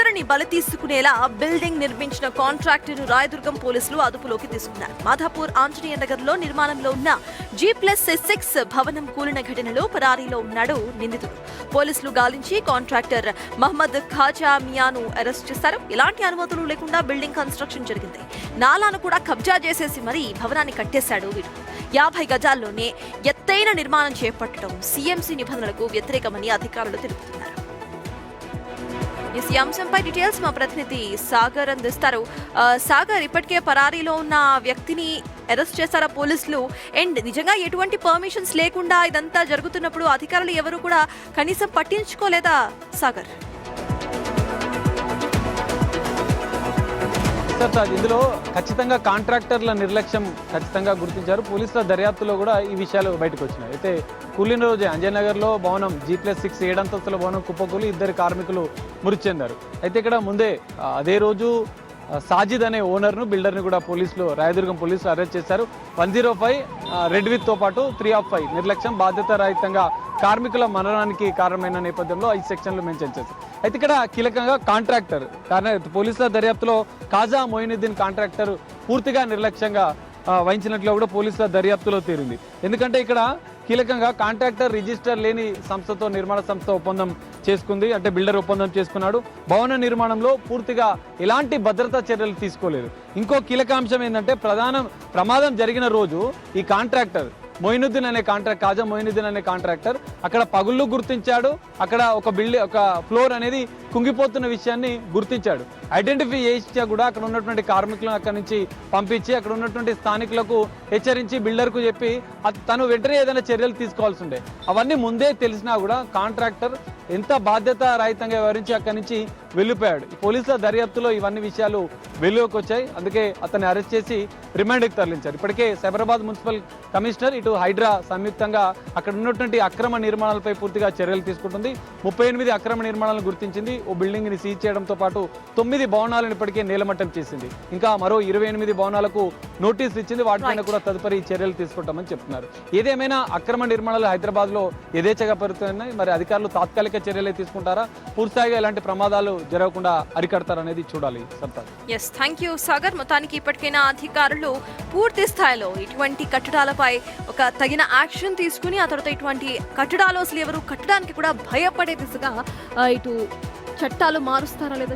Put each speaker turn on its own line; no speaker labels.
ఇద్దరిని బలి తీసుకునేలా బిల్డింగ్ నిర్మించిన కాంట్రాక్టర్ రాయదుర్గం పోలీసులు అదుపులోకి తీసుకున్నారు. మాధాపూర్ ఆంజనేయ నగర్ లో నిర్మాణంలో ఉన్న G+6 భవనం కూలిన ఘటనలో పరారీలో ఉన్నాడు నిందితుడు. పోలీసులు గాలించి కాంట్రాక్టర్ మహమ్మద్ ఖాజా మియాను అరెస్ట్ చేశారు. ఎలాంటి అనుమతులు లేకుండా బిల్డింగ్ కన్స్ట్రక్షన్ జరిగింది. నాలాను కూడా కబ్జా చేసేసి మరీ భవనాన్ని కట్టేశాడు వీడు. 50 గజాల్లోనే ఎత్తైన నిర్మాణం చేపట్టడం సీఎంసీ నిబంధనలకు వ్యతిరేకమని అధికారులు తెలుపుతున్నారు. ఈ అంశంపై డీటెయిల్స్ మా ప్రతినిధి సాగర్ అందిస్తారు. సాగర్, ఇప్పటికే పరారీలో ఉన్న వ్యక్తిని అరెస్ట్ చేశారా పోలీసులు? అండ్ నిజంగా ఎటువంటి పర్మిషన్స్ లేకుండా ఇదంతా జరుగుతున్నప్పుడు అధికారులు ఎవరు కూడా కనీసం పట్టించుకోలేదా సాగర్?
ఇందులో ఖచ్చితంగా కాంట్రాక్టర్ల నిర్లక్ష్యం ఖచ్చితంగా గుర్తించారు. పోలీసుల దర్యాప్తులో కూడా ఈ విషయాలు బయటకు వచ్చినాయి. అయితే కూలిన రోజే అంజయ్యనగర్లో భవనం G+6 7 అంతస్తుల భవనం కుప్పకూలి 2 కార్మికులు మృతి చెందారు. అయితే ఇక్కడ ముందే అదే రోజు సాజిద్ అనే ఓనర్ను బిల్డర్ని కూడా పోలీసులు రాయదుర్గం పోలీసులు అరెస్ట్ చేశారు. 105 రెడ్ విత్తో పాటు 3/5 నిర్లక్ష్యం బాధ్యత రహితంగా కార్మికుల మరణానికి కారణమైన నేపథ్యంలో ఈ సెక్షన్లు మెన్షన్ చేశారు. అయితే ఇక్కడ కీలకంగా కాంట్రాక్టర్ పోలీసుల దర్యాప్తులో ఖాజా మొయినుద్దీన్ కాంట్రాక్టర్ పూర్తిగా నిర్లక్ష్యంగా వహించినట్లు కూడా పోలీసుల దర్యాప్తులో తేలింది. ఎందుకంటే ఇక్కడ కీలకంగా కాంట్రాక్టర్ రిజిస్టర్ లేని సంస్థతో నిర్మాణ సంస్థ ఒప్పందం చేసుకుంది. అంటే బిల్డర్ ఒప్పందం చేసుకున్నాడు. భవన నిర్మాణంలో పూర్తిగా ఎలాంటి భద్రతా చర్యలు తీసుకోలేదు. ఇంకో కీలక అంశం ఏంటంటే ప్రమాదం జరిగిన రోజు ఈ కాంట్రాక్టర్ ఖాజా మొయినుద్దీన్ అనే కాంట్రాక్టర్ అక్కడ పగుళ్ళు గుర్తించాడు. అక్కడ ఒక ఫ్లోర్ అనేది కుంగిపోతున్న విషయాన్ని గుర్తించాడు. ఐడెంటిఫై చేసి కూడా అక్కడ ఉన్నటువంటి కార్మికులను అక్కడి నుంచి పంపించి అక్కడ ఉన్నటువంటి స్థానికులకు హెచ్చరించి బిల్డర్కు చెప్పి తను వెంటనే ఏదైనా చర్యలు తీసుకోవాల్సి ఉండే. అవన్నీ ముందే తెలిసినా కూడా కాంట్రాక్టర్ ఎంత బాధ్యత రహితంగా వివరించి అక్కడి నుంచి వెళ్ళిపోయాడు. పోలీసుల దర్యాప్తులో ఇవన్నీ విషయాలు వెలుగులోకి వచ్చాయి. అందుకే అతన్ని అరెస్ట్ చేసి రిమాండ్కి తరలించారు. ఇప్పటికే సైబరాబాద్ మున్సిపల్ కమిషనర్ ఇటు హైడ్రా సంయుక్తంగా అక్కడ ఉన్నటువంటి అక్రమ నిర్మాణాలపై పూర్తిగా చర్యలు తీసుకుంటుంది. 38 అక్రమ నిర్మాణాలను గుర్తించింది. ఓ బిల్డింగ్ ని సీజ్ చేయడంతో పాటు 9 భవనాలను ఇప్పటికే నేలమట్టం చేసింది. ఇంకా మరో 28 భవనాలకు నోటీసులు ఇచ్చింది. వాటిపైన కూడా తదుపరి చర్యలు తీసుకుంటామని చెప్తున్నారు. ఏదేమైనా అక్రమ నిర్మాణాలు హైదరాబాద్ లో యథేచ్ఛగా పెరుగుతున్నాయి. మరి అధికారులు తాత్కాలిక చర్యలే తీసుకుంటారా, పూర్తిగా ఇలాంటి ప్రమాదాలు జరగకుండా అరికడతారనేది చూడాలి.
Thank you Sagar. మొత్తానికి ఇప్పటికైనా అధికారులు పూర్తి స్థాయిలో ఇటువంటి కట్టడాలపై ఒక తగిన యాక్షన్ తీసుకుని ఆ తర్వాత ఇటువంటి కట్టడాలు అసలు ఎవరు కట్టడానికి కూడా భయపడే దిశగా ఇటు చట్టాలు మారుస్తారా లేదా